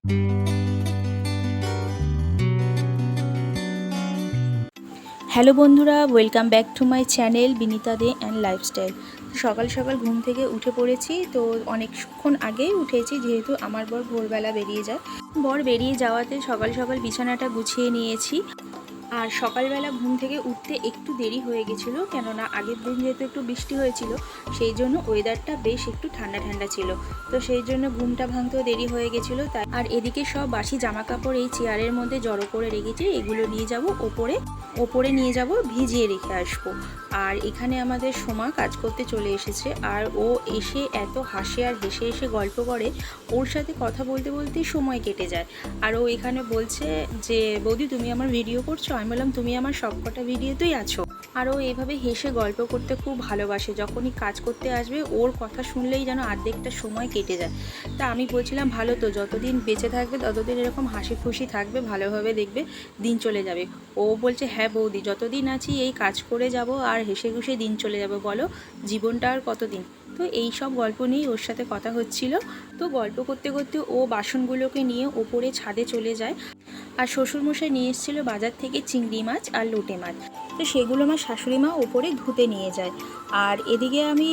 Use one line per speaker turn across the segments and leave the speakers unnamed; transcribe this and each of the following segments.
Hello বন্ধুরা, welcome back to my channel Binita Dey and lifestyle. সকাল সকাল ঘুম থেকে উঠে পড়েছি। তো অনেকক্ষণ আগেই উঠেছি, যেহেতু আমার বর ভোরবেলা বেরিয়ে যায়। বর বেরিয়ে যাওয়াতে সকাল সকাল বিছানাটা গুছিয়ে নিয়েছি। আর সকালবেলা ঘুম থেকে উঠতে একটু দেরি হয়ে গেছিলো, কেননা আগের দিন যেহেতু একটু বৃষ্টি হয়েছিল, সেই জন্য ওয়েদারটা বেশ একটু ঠান্ডা ঠান্ডা ছিল। তো সেই জন্য ঘুমটা ভাঙতেও দেরি হয়ে গেছিলো। তাই আর এদিকে সব বাসি জামা কাপড় এই চেয়ারের মধ্যে জড়ো করে রেখেছি। এগুলো নিয়ে যাব ওপরে নিয়ে যাব, ভিজিয়ে রেখে আসবো। আর এখানে আমাদের সোমা কাজ করতে চলে এসেছে। আর ও এসে এত হাসে আর হেসে হেসে গল্প করে, ওর সাথে কথা বলতে বলতেই সময় কেটে যায়। আর ও এখানে বলছে যে, বৌদি তুমি আমার ভিডিও করছো? আমি বললাম, তুমি আমার সবকটা ভিডিওতেই আছো। আর ও এভাবে হেসে গল্প করতে খুব ভালোবাসে। যখনই কাজ করতে আসবে, ওর কথা শুনলেই যেন অর্ধেকটা সময় কেটে যায়। তা আমি বলছিলাম, ভালো তো, যতদিন বেঁচে থাকবে ততদিন এরকম হাসি খুশি থাকবে, ভালোভাবে দেখবে দিন চলে যাবে। ও বলছে, হ্যাঁ বৌদি, যতদিন আছি এই কাজ করে যাব আর হেসে খুশি দিন চলে যাবে, বলো জীবনটা আর কতদিন। তো এই সব গল্প নিয়েই ওর সাথে কথা হচ্ছিল। তো গল্প করতে করতে ও বাসনগুলোকে নিয়ে ওপরে ছাদে চলে যায়। আর শ্বশুরমশাই নিয়ে এসেছিলো বাজার থেকে চিংড়ি মাছ আর লোটে মাছ। তো সেগুলো আমার শাশুড়ি মা ওপরে ধুতে নিয়ে যায়। আর এদিকে আমি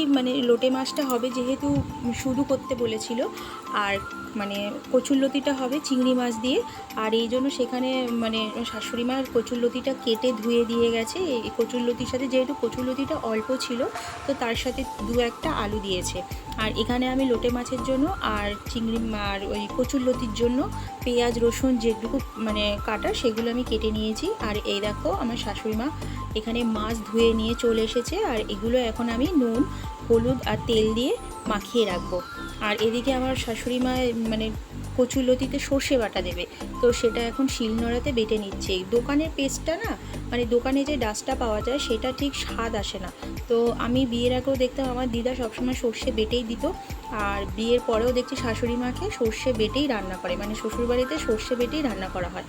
লোটে মাছটা হবে যেহেতু শুধু করতে বলেছিল, আর কচুরলতিটা হবে চিংড়ি মাছ দিয়ে। আর এই জন্য সেখানে শাশুড়ি মা কচুরলতিটা কেটে ধুয়ে দিয়ে গেছে। এই কচুরলতির সাথে যেহেতু কচুরলতিটা অল্প ছিল, তো তার সাথে দু একটা আলু দিয়েছে। আর এখানে আমি লোটে মাছের জন্য আর চিংড়ি আর ওই কচুরলতির জন্য পেঁয়াজ রসুন যেটুকু কাটা, সেগুলো আমি কেটে নিয়েছি। আর এই দেখো, আমার শাশুড়ি মা এখানে মাছ ধুয়ে নিয়ে চলে এসেছে। আর এগুলো এখন আমি নুন হলুদ আর তেল দিয়ে মাখিয়ে রাখবো। আর এদিকে আমার শাশুড়ি মা কচুরলতিতে সর্ষে বাটা দেবে, তো সেটা এখন শিলনোড়াতে বেটে নিচ্ছে। দোকানের পেস্টটা না, দোকানে যে ডাস্টটা পাওয়া যায় সেটা ঠিক স্বাদ আসে না। তো আমি বিয়ের আগেও দেখতাম আমার দিদা সবসময় সর্ষে বেটেই দিত। আর বিয়ের পরেও দেখছি শাশুড়ি মাকে সর্ষে বেটেই রান্না করে, শ্বশুরবাড়িতে সর্ষে বেটেই রান্না করা হয়।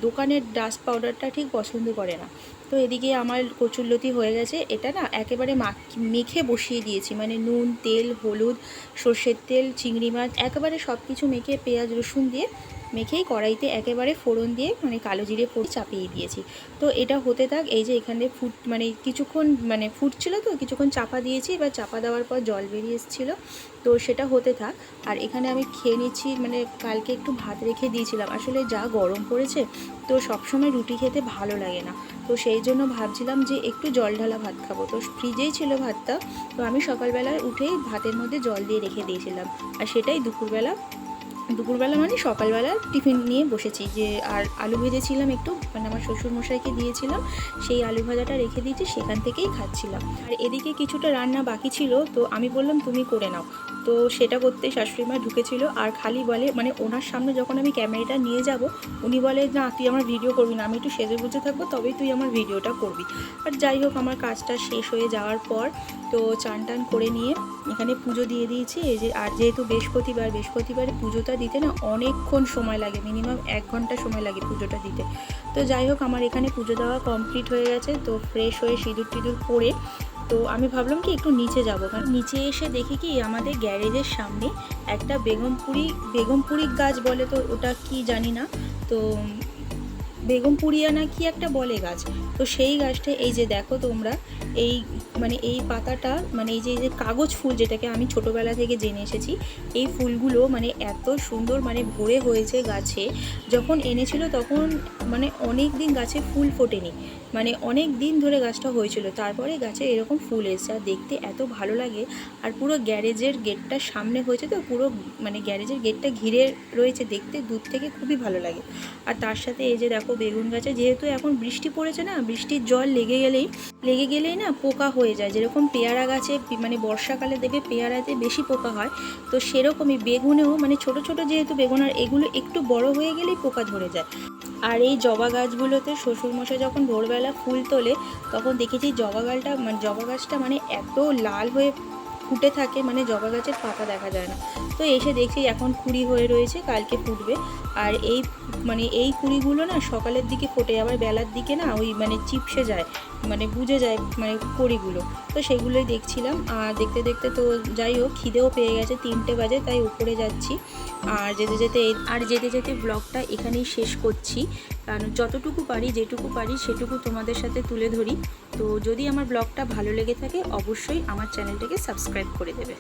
দোকানের ডাস্ট পাউডারটা ঠিক পছন্দ করে না। তো এদিকে আমার কচুরলতি হয়ে গেছে। এটা না একেবারে মেখে বসিয়ে দিয়েছি, নুন তেল হলুদ সর্ষের তেল চিংড়ি মাছ একেবারে সব কিছু মেখে পেঁয়াজ রসুন দিয়ে মেখেই কড়াইতে একেবারে ফোড়ন দিয়ে কালো জিরে ফোড়ন চাপিয়ে দিয়েছি। তো এটা হতে থাক। এই যে এখানে কিছুক্ষণ ফুটছিল, তো কিছুক্ষণ চাপা দিয়েছি। এবার চাপা দেওয়ার পর জল বেরিয়ে এসেছিলো, তো সেটা হতে থাক। আর এখানে আমি খেয়ে নিচ্ছি। কালকে একটু ভাত রেখে দিয়েছিলাম, আসলে যা গরম পড়েছে, তো সবসময় রুটি খেতে ভালো লাগে না। তো সেই জন্য ভাবছিলাম যে একটু জল ঢালা ভাত খাবো। তো ফ্রিজেই ছিল ভাতটা, তো আমি সকালবেলায় উঠেই ভাতের মধ্যে জল দিয়ে রেখে দিয়েছিলাম। আর সেটাই দুপুরবেলা সকালবেলা টিফিন নিয়ে বসেছি। যে আর আলু ভেজেছিলাম একটু, আমার শ্বশুরমশাইকে দিয়েছিলাম, সেই আলু ভাজাটা রেখে দিয়েছি, সেখান থেকেই খাচ্ছিলাম। আর এদিকে কিছুটা রান্না বাকি ছিল, তো আমি বললাম তুমি করে নাও। তো সেটা করতে শাশুড়ি মা ঢুকেছিল। আর খালি বলে, ওনার সামনে যখন আমি ক্যামেরাটা নিয়ে যাব, উনি বলে, না তুই আমার ভিডিও করবি না, আমি একটু সেজে গুজে থাকবো, তবেই তুই আমার ভিডিওটা করবি। আর যাই হোক, আমার কাজটা শেষ হয়ে যাওয়ার পর তো চান টান করে নিয়ে এখানে পুজো দিয়ে দিয়েছি। এই যে, আর যেহেতু বৃহস্পতিবারে পুজোটা দিতে না অনেকক্ষণ সময় লাগে, মিনিমাম 1 ঘন্টা সময় লাগে পুজোটা দিতে। তো যাই হোক, আমার এখানে পুজো দেওয়া কমপ্লিট হয়ে গেছে। তো ফ্রেশ হয়ে সিঁদুর টিঁদুর পরে তো আমি ভাবলাম কি একটু নিচে যাব, কারণ নিচে এসে দেখি কি আমাদের গ্যারেজের সামনে একটা বেগমপুরি গাছ বলে, তো ওটা কি জানি না, তো বেগমপুরিয়া না কি একটা বলে গাছ। তো সেই গাছটা এই যে দেখো তোমরা, এই এই পাতাটা এই যে কাগজ ফুল, যেটাকে আমি ছোটোবেলা থেকে জেনে এসেছি, এই ফুলগুলো এত সুন্দর ভরে হয়েছে গাছে। যখন এনেছিল তখন অনেক দিন গাছে ফুল ফোটেনি, অনেক দিন ধরে গাছটা হয়েছিল, তারপরে গাছে এরকম ফুল এসেছে। আর দেখতে এত ভালো লাগে। আর পুরো গ্যারেজের গেটটার সামনে হয়েছে, তো পুরো গ্যারেজের গেটটা ঘিরে রয়েছে, দেখতে দূর থেকে খুবই ভালো লাগে। আর তার সাথে এই যে দেখো বেগুন গাছে, যেহেতু এখন বৃষ্টি পড়েছে না, বৃষ্টির জল লেগে গেলেই না পোকা হয়ে যায়। যেরকম পেয়ারা গাছে বর্ষাকালে দেখবে পেয়ারাতে বেশি পোকা হয়, তো সেরকমই বেগুনেও ছোট ছোট যেহেতু বেগুন, আর এগুলো একটু বড় হয়ে গেলেই পোকা ধরে যায়। আর এই জবা গাছগুলোতে শ্বশুরমশাই যখন ভোরবেলা ফুল তোলে, তখন দেখেছি জবা গাছটা এত লাল হয়ে ফুটে থাকে, মানে জবা গাছের পাতা দেখা যায় না। তো এসে দেখছি এখন কুঁড়ি হয়ে রয়েছে, কালকে ফুটবে। আর এই কুঁড়িগুলো না সকালের দিকে ফোটে, আবার বেলার দিকে না ওই মানে চিপসে যায়, মানে বুঝে যায় মানে কড়িগুলো। তো সেগুলোই দেখছিলাম। আর দেখতে দেখতে তো যাই হোক, খিদেও পেয়ে গেছে, 3টে বাজে, তাই উপরে যাচ্ছি। আর যেতে যেতে ব্লগটা এখানেই শেষ করছি, কারণ যতটুকু পারি যেটুকু পারি সেটুকু তোমাদের সাথে তুলে ধরি। তো যদি আমার ব্লগটা ভালো লেগে থাকে অবশ্যই আমার চ্যানেলটাকে সাবস্ক্রাইব করে দেবে।